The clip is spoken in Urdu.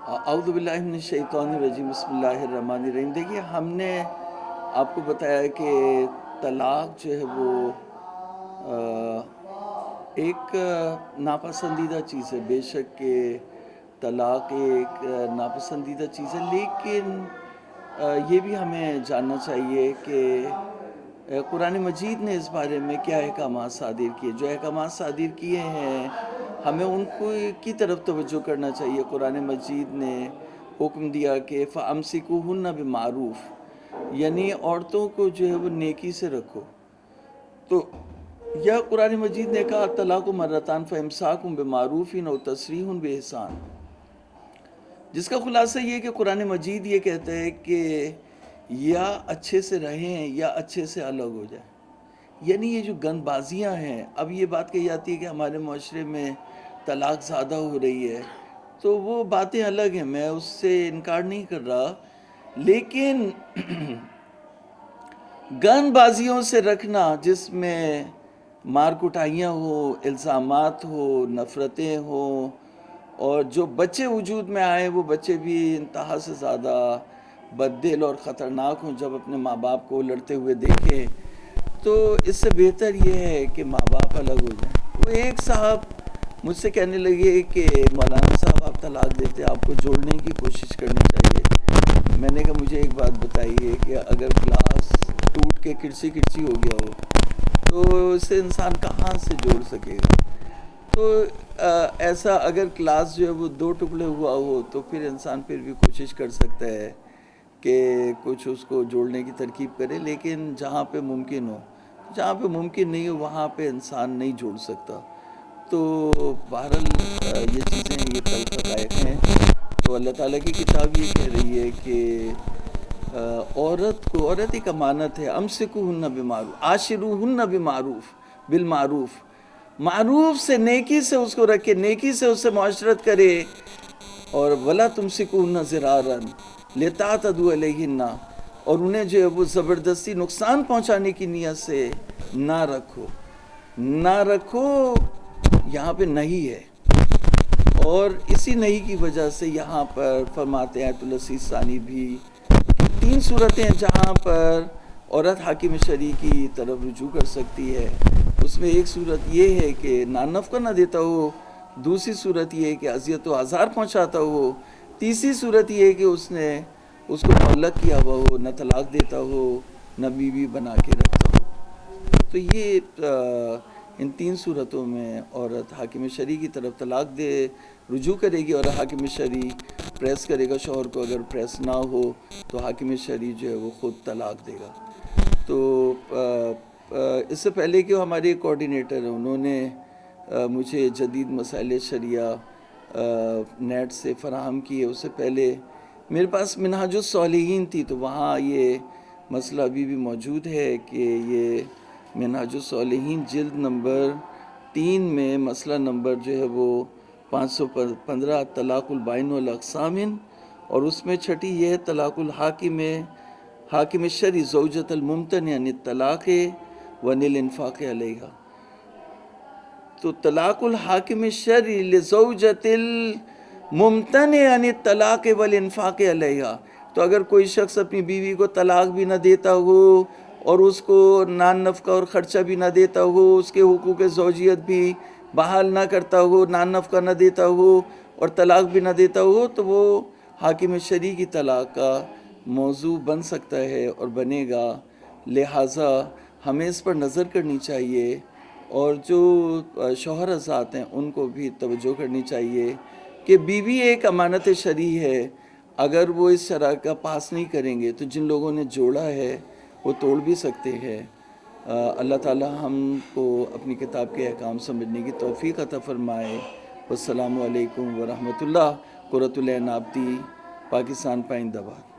اعوذ باللہ من الشیطان الرجیم، بسم اللہ الرحمن الرحیم۔ دیکھیے، ہم نے آپ کو بتایا کہ طلاق جو ہے وہ ایک ناپسندیدہ چیز ہے۔ بے شک کہ طلاق ایک ناپسندیدہ چیز ہے، لیکن یہ بھی ہمیں جاننا چاہیے کہ قرآن مجید نے اس بارے میں کیا احکامات صادر کیے۔ جو احکامات صادر کیے ہیں ہمیں ان کو کی طرف توجہ کرنا چاہیے۔ قرآن مجید نے حکم دیا کہ فَأَمْسِكُوهُنَّ بِمَعْرُوف، یعنی عورتوں کو جو ہے وہ نیکی سے رکھو۔ تو یا قرآن مجید نے کہا طلاق مرتان فَإِمْسَاكٌ بِمَعْرُوفٍ أَوْ تَسْرِيحٌ بِإِحْسَان، جس کا خلاصہ یہ کہ قرآن مجید یہ کہتا ہے کہ یا اچھے سے رہیں یا اچھے سے الگ ہو جائیں۔ یعنی یہ جو گند بازیاں ہیں، اب یہ بات کہی جاتی ہے کہ ہمارے معاشرے میں طلاق زیادہ ہو رہی ہے، تو وہ باتیں الگ ہیں، میں اس سے انکار نہیں کر رہا، لیکن گند بازیوں سے رکھنا جس میں مار کٹائیاں ہو، الزامات ہو، نفرتیں ہوں، اور جو بچے وجود میں آئے وہ بچے بھی انتہا سے زیادہ بددل اور خطرناک ہوں جب اپنے ماں باپ کو لڑتے ہوئے دیکھیں، تو اس سے بہتر یہ ہے کہ ماں باپ الگ ہو جائیں۔ وہ ایک صاحب مجھ سے کہنے لگے کہ مولانا صاحب آپ طلاق دیتے، آپ کو جوڑنے کی کوشش کرنی چاہیے۔ میں نے کہا مجھے ایک بات بتائیے کہ اگر گلاس ٹوٹ کے کرچی کرچی ہو گیا ہو تو اسے انسان کہاں سے جوڑ سکے گا؟ تو ایسا اگر گلاس جو ہے وہ دو ٹکڑے ہوا ہو تو پھر انسان پھر بھی کوشش کر سکتا ہے کہ کچھ اس کو جوڑنے کی ترکیب کرے، لیکن جہاں پہ ممکن ہو، جہاں پہ ممکن نہیں ہو وہاں پہ انسان نہیں جوڑ سکتا۔ تو بہرحال یہ چیزیں یہ تلخ حقائق ہیں۔ تو اللہ تعالیٰ کی کتاب یہ کہہ رہی ہے کہ عورت ایک امانت ہے۔ امسکوہن بمعروف عاشروہن بمعروف بالمعروف، معروف سے نیکی سے اس کو رکھے، نیکی سے اس سے معاشرت کرے، اور ولا تمسکوہن ضرارا لتعتدوا علیہن، اور انہیں جو ہے وہ زبردستی نقصان پہنچانے کی نیت سے نہ رکھو۔ یہاں پہ نہیں ہے، اور اسی نہیں کی وجہ سے یہاں پر فرماتے ہیں آیت العزیز ثانی بھی کہ 3 صورتیں ہیں جہاں پر عورت حاکم شرعی کی طرف رجوع کر سکتی ہے۔ اس میں ایک صورت یہ ہے کہ نفقہ نہ دیتا ہو، دوسری صورت یہ ہے کہ اذیت و آزار پہنچاتا ہو، تیسری صورت یہ ہے کہ اس نے اس کو معلق کیا ہوا ہو، نہ طلاق دیتا ہو نہ بیوی بنا کے رکھتا ہو۔ تو یہ ان 3 صورتوں میں عورت حاکم شرعی کی طرف طلاق رجوع کرے گی، اور حاکم شرعی پریس کرے گا شوہر کو، اگر پریس نہ ہو تو حاکم شرعی جو ہے وہ خود طلاق دے گا۔ تو اس سے پہلے کہ ہمارے کوارڈینیٹر ہیں، انہوں نے مجھے جدید مسائل شریعہ نیٹ سے فراہم کیے، اس سے پہلے میرے پاس منہاج الصالحین تھی، تو وہاں یہ مسئلہ ابھی بھی موجود ہے کہ یہ منہاج الصالحین جلد نمبر 3 میں مسئلہ نمبر جو ہے وہ 515 طلاق البائن والاقسام، اور اس میں چھٹی یہ ہے طلاق حاکم الشرعی زوجۃ الممتنع عن الطلاق وعن الانفاق علیہا۔ تو طلاق الحاکم الشرعی لزوجۃ الممتنع عن الطلاق والانفاق علیہا، تو اگر کوئی شخص اپنی بیوی کو طلاق بھی نہ دیتا ہو اور اس کو نان نفقہ اور خرچہ بھی نہ دیتا ہو، اس کے حقوق زوجیت بھی بحال نہ کرتا ہو، نان نفقہ نہ دیتا ہو اور طلاق بھی نہ دیتا ہو، تو وہ حاکم شرعی کی طلاق کا موضوع بن سکتا ہے اور بنے گا۔ لہٰذا ہمیں اس پر نظر کرنی چاہیے، اور جو شوہر حضرات ہیں ان کو بھی توجہ کرنی چاہیے کہ بیوی ایک امانت شرعی ہے۔ اگر وہ اس شرع کا پاس نہیں کریں گے تو جن لوگوں نے جوڑا ہے وہ توڑ بھی سکتے ہیں۔ اللہ تعالی ہم کو اپنی کتاب کے احکام سمجھنے کی توفیق عطا فرمائے۔ والسلام علیکم ورحمۃ اللہ۔ قرۃ العین آبدی، پاکستان پائندہ باد۔